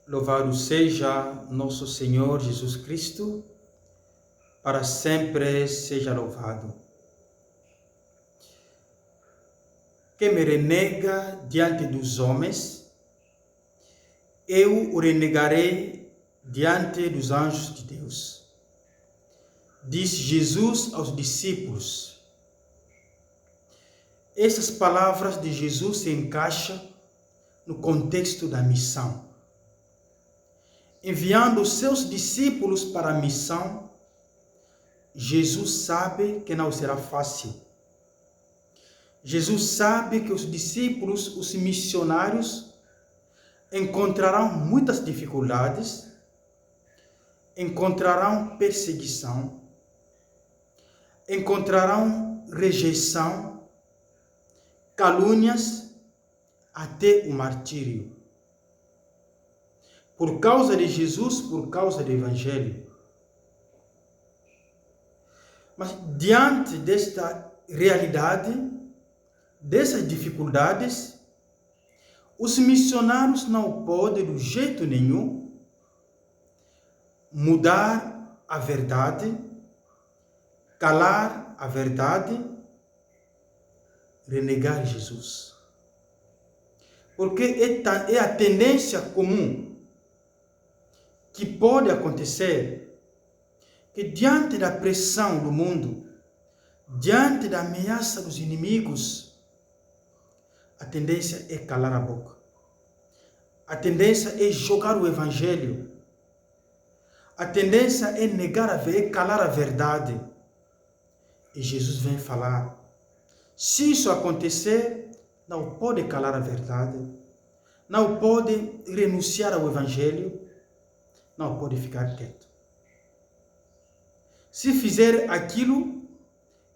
Louvado seja nosso Senhor Jesus Cristo, para sempre seja louvado. Quem me renega diante dos homens, eu o renegarei diante dos anjos de Deus. Diz Jesus aos discípulos. Essas palavras de Jesus se encaixam no contexto da missão. Enviando os seus discípulos para a missão, Jesus sabe que não será fácil. Jesus sabe que os discípulos, os missionários, encontrarão muitas dificuldades, encontrarão perseguição, encontrarão rejeição, calúnias, até o martírio. Por causa de Jesus, por causa do Evangelho. Mas diante desta realidade, dessas dificuldades, os missionários não podem, de jeito nenhum, mudar a verdade, calar a verdade, renegar Jesus. Porque é a tendência comum que pode acontecer que diante da pressão do mundo, diante da ameaça dos inimigos, a tendência é calar a boca. A tendência é jogar o Evangelho. A tendência é é calar a verdade. E Jesus vem falar, se isso acontecer, não pode calar a verdade, não pode renunciar ao Evangelho, não pode ficar quieto. Se fizer aquilo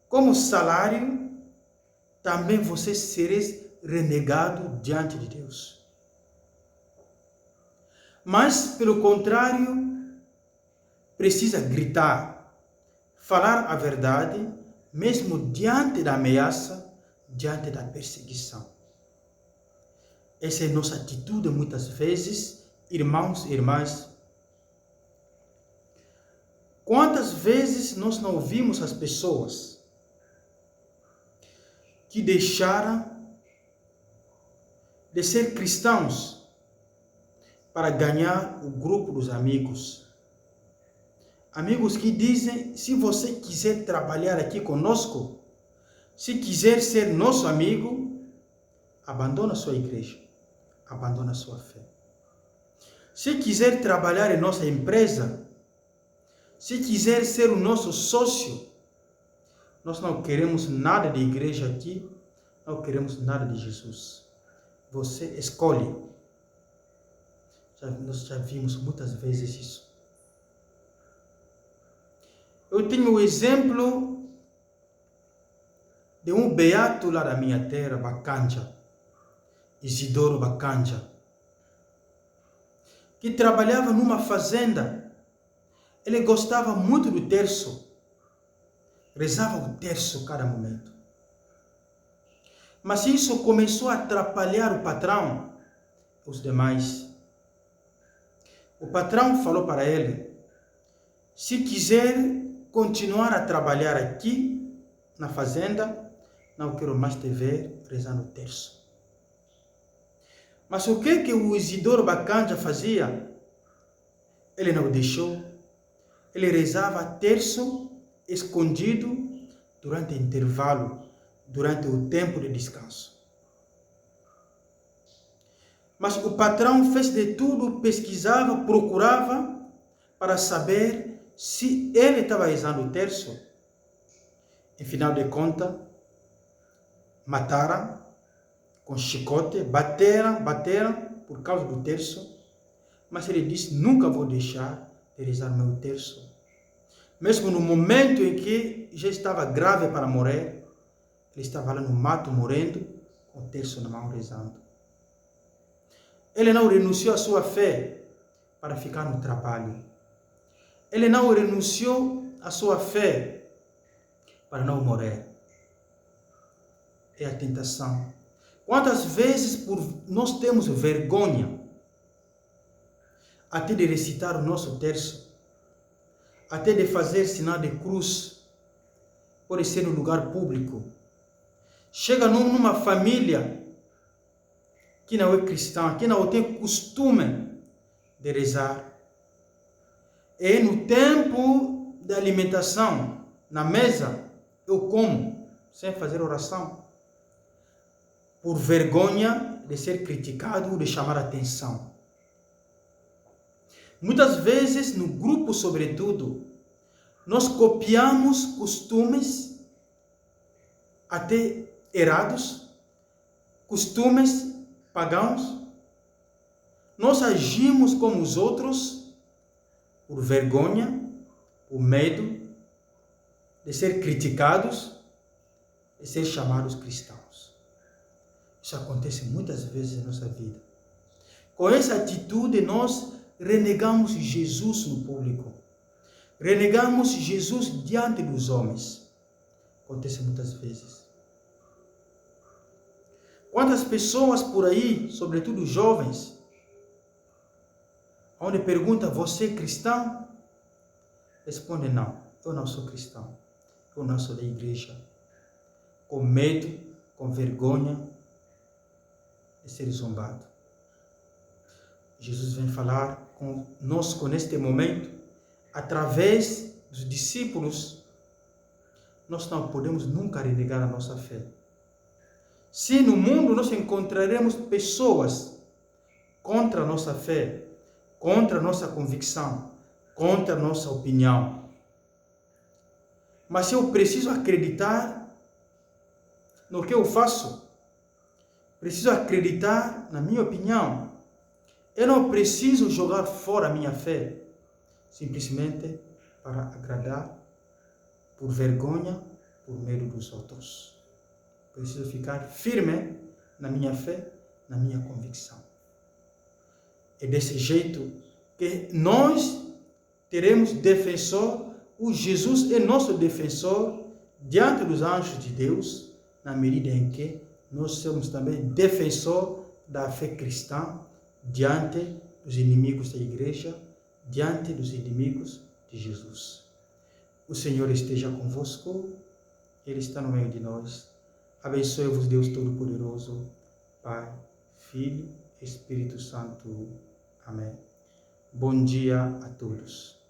como salário, também você será renegado diante de Deus. Mas, pelo contrário, precisa gritar, falar a verdade, mesmo diante da ameaça, diante da perseguição. Essa é a nossa atitude muitas vezes, irmãos e irmãs. Quantas vezes nós não ouvimos as pessoas que deixaram de ser cristãos para ganhar o grupo dos amigos? Amigos que dizem, se você quiser trabalhar aqui conosco, se quiser ser nosso amigo, abandona a sua igreja, abandona a sua fé. Se quiser trabalhar em nossa empresa, se quiser ser o nosso sócio, nós não queremos nada de igreja aqui, não queremos nada de Jesus. Você escolhe. Nós já vimos muitas vezes isso. Eu tenho o exemplo de um beato lá da minha terra, Bacanja, Isidoro Bacanja, que trabalhava numa fazenda. Ele gostava muito do terço, rezava o terço a cada momento. Mas isso começou a atrapalhar o patrão, os demais. O patrão falou para ele, se quiser continuar a trabalhar aqui na fazenda, não quero mais te ver rezando o terço. Mas o que o Isidoro Bacanja fazia? Ele não deixou. Ele rezava terço escondido durante o intervalo, durante o tempo de descanso. Mas o patrão fez de tudo, pesquisava, procurava para saber se ele estava rezando o terço. Em final de contas, mataram com chicote, bateram por causa do terço. Mas ele disse, nunca vou deixar de rezar meu terço. Mesmo no momento em que já estava grave para morrer, ele estava lá no mato morrendo, com o terço na mão rezando. Ele não renunciou à sua fé para ficar no trabalho. Ele não renunciou à sua fé para não morrer. É a tentação. Quantas vezes nós temos vergonha até de recitar o nosso terço, até de fazer sinal de cruz, pode ser no lugar público. Chega numa família que não é cristã, que não tem costume de rezar. E no tempo da alimentação, na mesa, eu como, sem fazer oração, por vergonha de ser criticado, de chamar atenção. Muitas vezes, no grupo sobretudo, nós copiamos costumes até errados, costumes pagãos. Nós agimos como os outros por vergonha, por medo de ser criticados, de ser chamados cristãos. Isso acontece muitas vezes em nossa vida. Com essa atitude, nós renegamos Jesus no público. Renegamos Jesus diante dos homens. Acontece muitas vezes. Quantas pessoas por aí, sobretudo jovens, onde pergunta, você é cristão? Responde, não, eu não sou cristão. Eu não sou da igreja. Com medo, com vergonha de ser zombado. Jesus vem falar conosco neste momento, através dos discípulos. Nós não podemos nunca renegar a nossa fé. Se no mundo nós encontraremos pessoas contra a nossa fé, contra a nossa convicção, contra a nossa opinião, mas se eu preciso acreditar no que eu faço, preciso acreditar na minha opinião, eu não preciso jogar fora a minha fé, simplesmente para agradar, por vergonha, por medo dos outros. Preciso ficar firme na minha fé, na minha convicção. É desse jeito que nós teremos defensor, o Jesus é nosso defensor diante dos anjos de Deus, na medida em que nós somos também defensor da fé cristã diante dos inimigos da igreja, diante dos inimigos de Jesus. O Senhor esteja convosco, Ele está no meio de nós. Abençoe-vos, Deus Todo-Poderoso, Pai, Filho, Espírito Santo. Amém. Bom dia a todos.